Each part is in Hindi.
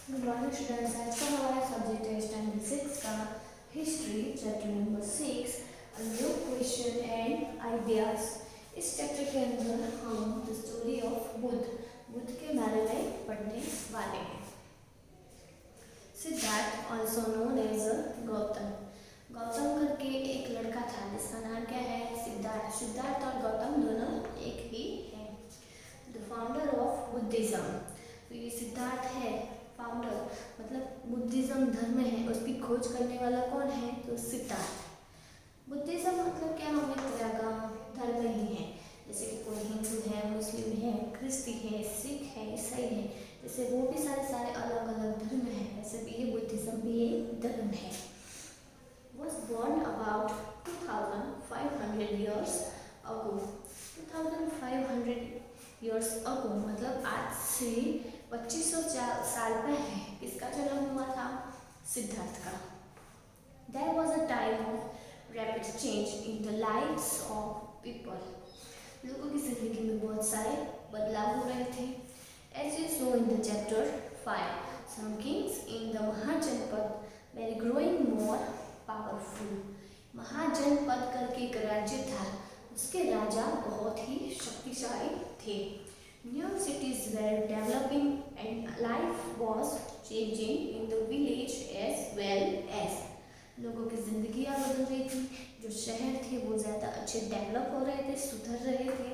Good morning students. आज का हमारा सब्जेक्ट है स्टैंडर्ड 6 का history, chapter number 6, new question and ideas. इस चैप्टर के अंदर हम द स्टोरी ऑफ बुद्ध के बारे में पढ़ने वाले हैं। Siddhartha also known as Gautam करके एक लड़का था जिसका नाम क्या है? सिद्धार्थ। सिद्धार्थ और गौतम दोनों एक ही हैं। The founder of Buddhism. तो ये सिद्धार्थ है, फाउंडर मतलब बुद्धिज्म धर्म है, उसकी खोज करने वाला कौन है? तो सिद्धार्थ। बुद्धिज्म मतलब क्या? हमें तरह का धर्म ही है, जैसे कि कोई हिंदू है, मुस्लिम है, क्रिस्ती है, सिख है, ईसाई है, जैसे वो भी सारे अलग अलग धर्म है, वैसे भी ये बुद्धिज्म भी एक धर्म है। Was born about 2500 years ago। 2500 years ago मतलब आज से 2500 साल पहले किसका जन्म हुआ था? सिद्धार्थ का। There was a time of rapid change in the lives of people। लोगों की जिंदगी में बहुत सारे बदलाव हो रहे थे। As you saw in the chapter 5, some kings in the Mahajanapada were growing more powerful. Mahajanapada करके एक राज्य था, उसके राजा बहुत ही शक्तिशाली थे। New cities were developing and life was changing in the village as well as। लोगों की जिंदगियां बदल रही थी, जो शहर थे वो ज़्यादा अच्छे डेवलप हो रहे थे, सुधर रहे थे।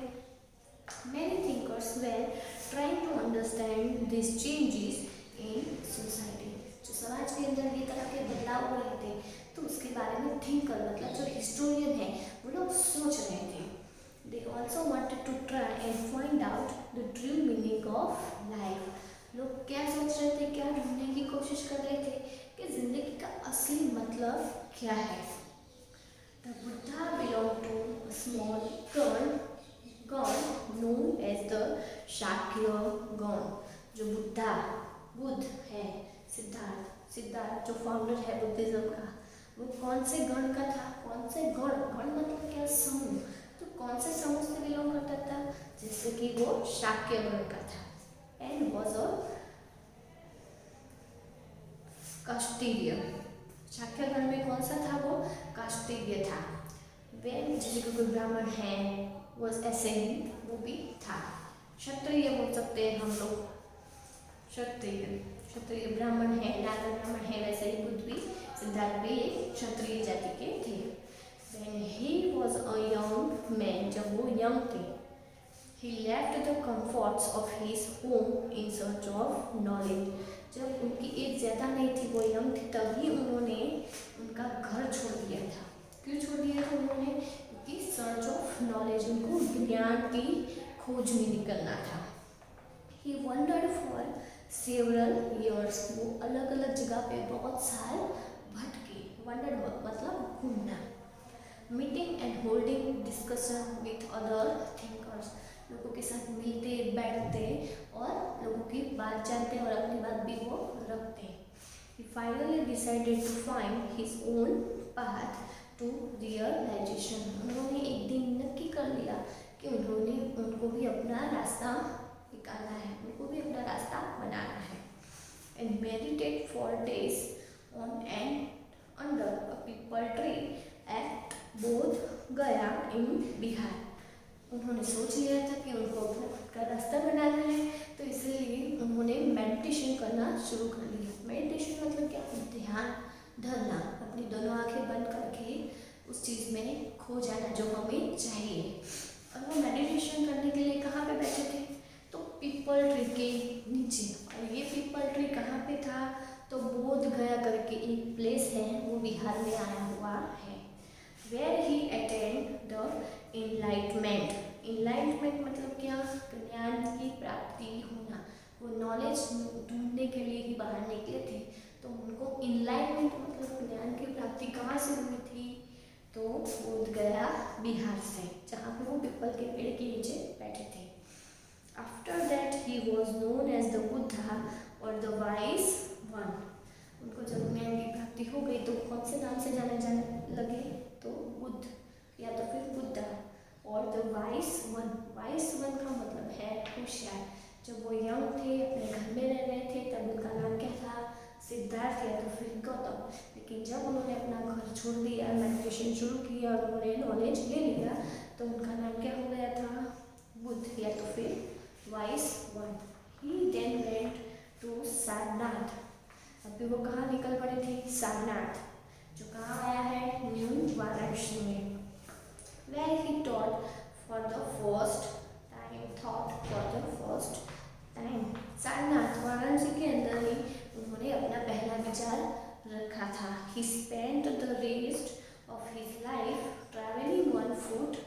Many thinkers were trying to understand these changes in society। जो समाज के अंदर ये तरह के बदलाव हो रहे थे, तो उसके बारे में थिंकर मतलब जो हिस्टोरियन है वो लोग सोच रहे थे। They also wanted to try and find out the true meaning of life। लोग क्या सोच रहे थे, क्या ढूंढने की कोशिश कर रहे थे कि जिंदगी का असली मतलब क्या है। The Buddha belonged to a small god known as the Shakya गण। जो बुद्ध है, सिद्धार्थ जो फाउंडर है बुद्धिज्म का, वो कौन से गण का था? कौन से गण मतलब क्या? समूह। तो कौन से समूह से बिलोंग करता था? जैसे कि वो शाक्य गण का था। And was a Castilian. Shakya गण में कौन सा था? वो कास्टिलिय था। वे जैसे कि कोई ब्राह्मण है, वो ऐसे ही वो भी था। क्षत्रिय बोल सकते हैं हम लोग, क्षत्रिय ब्राह्मण है, नागर ब्राह्मण है, वैसे ही बुद्ध भी, सिद्धार्थ भी एक क्षत्रिय जाति के थे। When he was a young man, जब वो यंग थे, he left the comforts of his home in search of knowledge। जब उनकी एज ज़्यादा नहीं थी, वो यंग थे, तभी उन्होंने उनका घर छोड़ दिया था। क्यों छोड़ दिया था उन्होंने? क्योंकि सर्च ऑफ नॉलेज, उनको ज्ञान की खोज में निकलना था। He wandered for several years। वो अलग अलग जगह पे बहुत साल भटके। वंडर मतलब घूमना। Meeting and holding discussion with other thinkers. लोगों के साथ मिलते, बैठते और लोगों की बात जानते और अपनी बात भी वो रखते। He finally decided to find his own path to realization। उन्होंने एक दिन नक्की कर लिया कि उनको भी अपना रास्ता निकालना है, उनको भी अपना रास्ता बनाना है। And meditate for days on and under a pipal tree at बोध गया in बिहार। उन्होंने सोच लिया था कि उनको अपना खुद का रास्ता बनाना है, तो इसलिए उन्होंने मेडिटेशन करना शुरू कर लिया। मेडिटेशन मतलब क्या? ध्यान धरना, अपनी दोनों आंखें बंद करके उस चीज़ में खो जाना जो हमें चाहिए। और वो मेडिटेशन करने के लिए कहाँ पे बैठे थे? तो पीपल ट्री के नीचे। और ये पीपल ट्री कहाँ पे था? तो बोध गया करके एक प्लेस है, वो बिहार में आया हुआ है। Where he attained the enlightenment। enlightenment मतलब क्या? ज्ञान की प्राप्ति होना। वो नॉलेज ढूंढने के लिए ही बाहर निकले थे, तो उनको enlightenment मतलब ज्ञान की प्राप्ति कहाँ से हुई थी? तो बोध गया बिहार से, जहाँ पे वो पीपल के पेड़ के नीचे बैठे थे। After that he was known as the Buddha or the wise one। उनको जब ज्ञान की प्राप्ति हो गई तो कौन से नाम से जाने लगे? तो बुद्ध या तो फिर बुद्धा और the vice one. Vice one का मतलब है होशियार, जब वो यंग थे, अपने घर में रह रहे थे, तब उनका नाम क्या था? सिद्धार्थ या तो फिर गौतम। लेकिन जब उन्होंने अपना घर छोड़ दिया, मेडिटेशन शुरू किया और उन्होंने नॉलेज ले लिया, तो उनका नाम क्या हो गया था? बुद्ध या तो फिर wise one. He then went to Sarnath. अभी वो कहाँ निकल पड़े थे? सारनाथ, जो कहाँ आया है? न्यू वाराणसी में। Where he taught for the first time. Sarnath Varanasi के अंदर ही उन्होंने अपना पहला विचार रखा था। He spent the rest of his life traveling on foot.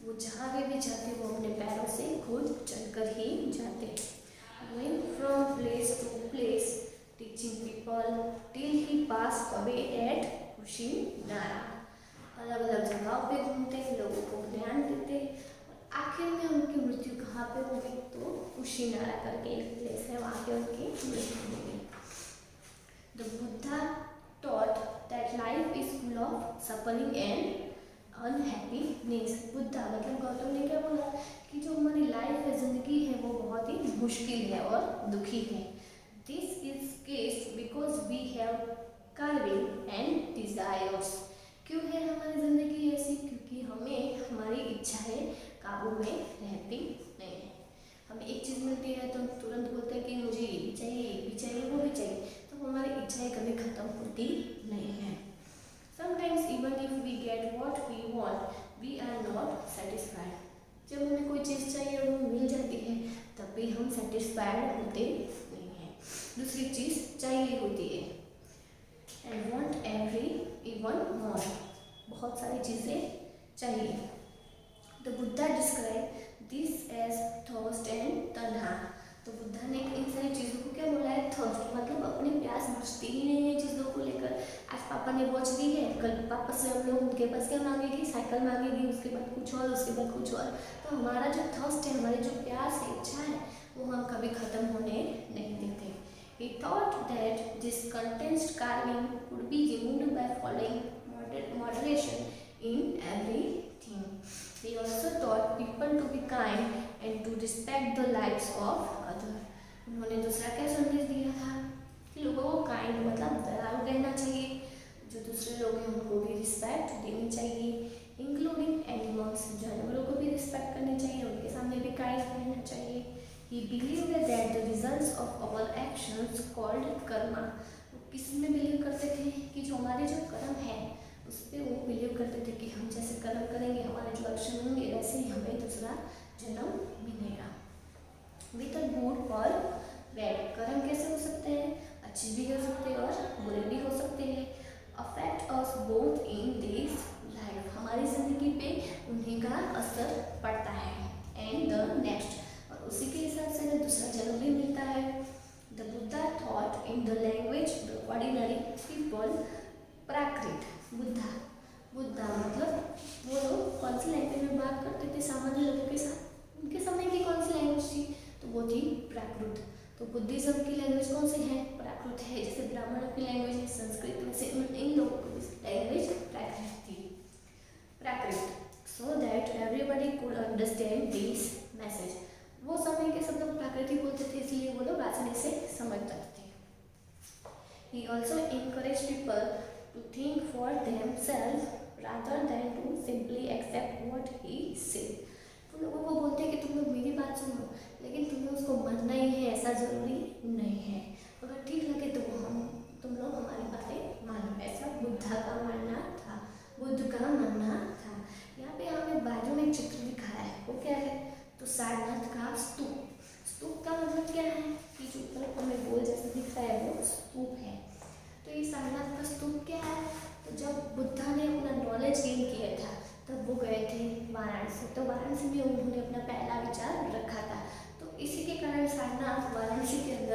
वो जहाँ भी जाते वो अपने पैरों से खुद चलकर ही जाते। Going from place to place, teaching people till he passed away at कुशीनरा। अलग अलग जगहों पे घूमते, लोगों को ज्ञान देते, और आखिर में उनकी मृत्यु कहाँ पे हो गई? तो कुशीनरा करके एक प्लेस है, वहाँ पे उनकी मृत्यु हो गई। The Buddha taught that life is full of suffering and unhappiness. Buddha मतलब गौतम ने क्या बोला कि जो हमारी लाइफ है, जिंदगी है, वो बहुत ही मुश्किल है और दुखी है। This is case because we have craving and desires. क्यों है हमारी ज़िंदगी ऐसी? क्योंकि हमें हमारी इच्छाएं काबू में रहती नहीं है। हमें एक चीज़ मिलती है तो तुरंत बोलते हैं कि मुझे ये भी चाहिए, ये भी चाहिए, वो भी चाहिए, तो हमारी इच्छाएं कभी ख़त्म होती नहीं है। Sometimes even if we get what we want, we are not satisfied. जब हमें कोई चीज़ चाहिए और वो मिल जाती है, तब भी हम सेटिस्फाइड होते नहीं हैं, दूसरी चीज़ चाहिए होती है। And want every even more, बहुत सारी चीज़ें चाहिए। The Buddha described this as thirst and तन्हा। तो बुद्धा ने इन सारी चीज़ों को क्या बोला है? थर्स्ट, मतलब अपनी प्यास बुझती ही नहीं है चीज़ों को लेकर। आज पापा ने वॉच दी है, कल पापा से हम लोग उनके पास क्या मांगेगी? साइकिल मांगेगी, उसके बाद कुछ और, उसके बाद कुछ और। तो हमारा जो थर्स्ट है, हमारी जो प्यास है, इच्छा है, वो हम कभी ख़त्म होने नहीं देते। He thought that this condensed carving could be removed by following moderation in everything. He also taught people to be kind and to respect the lives of others. उन्होंने दूसरा क्या संदेश दिया था? कि लोगों को काइंड मतलब दयालु रहना चाहिए, जो दूसरे लोग हैं उनको भी रिस्पेक्ट देनी चाहिए, इंक्लूडिंग एनिमल्स, जानवरों को भी रिस्पेक्ट करनी चाहिए, उनके सामने भी काइंड रहना चाहिए। He believed that the results of our actions called karma. किस में बिलीव करते थे? कि जो हमारे जो कर्म है, उस पर वो बिलीव करते थे कि हम जैसे कर्म करेंगे, हमारे जो एक्शन होंगे, वैसे ही हमें दूसरा जन्म मिलेगा। With a good or bad, कर्म कैसे हो सकते हैं? अच्छे भी हो सकते हैं और बुरे भी हो सकते हैं। Affect us both in this life, हमारी जिंदगी पे उन्हीं का असर पड़ता है। And the next, उसी के हिसाब से हमें दूसरा जन्म भी मिलता है। The Buddha thought in the language the ordinary people, प्राकृत। बुद्धा मतलब वो लोग कौन सी लैंग्वेज में बात करते थे सामान्य लोगों के साथ? उनके समय की कौन सी लैंग्वेज थी? तो वो थी प्राकृत। तो बुद्धिज्म की लैंग्वेज कौन सी है? प्राकृत है। जैसे ब्राह्मणों की लैंग्वेज है संस्कृत, वैसे इन लोगों की लैंग्वेज प्राकृत थी, प्राकृत। So that everybody could understand this message. वो समय के सब लोग प्राकृतिक बोलते थे, इसलिए वो लोग आसानी से समझ सकते थे। He also encouraged people to think for themselves rather than to simply accept what he said. तो लोगों को बोलते कि तुम लोग मेरी बात सुनो, लेकिन तुम्हें उसको मानना ही है ऐसा ज़रूरी नहीं है। अगर ठीक लगे तो तुम लोग हमारी बातें मानो, ऐसा बुद्धा का मानना था, बुद्ध का मानना था। यहाँ पे हमें बाजू में चित्र दिखाया है, वो क्या है? तो सारनाथ का स्तूप। स्तूप का मतलब क्या है? कि जो ऊपर हमें गोल जैसा दिख रहा है वो स्तूप है। तो ये सारनाथ का स्तूप क्या है? तो जब बुद्धा ने अपना नॉलेज गेन किया था, तब वो गए थे वाराणसी। तो वाराणसी में उन्होंने अपना पहला विचार रखा था। तो इसी के कारण सारनाथ वाराणसी के अंदर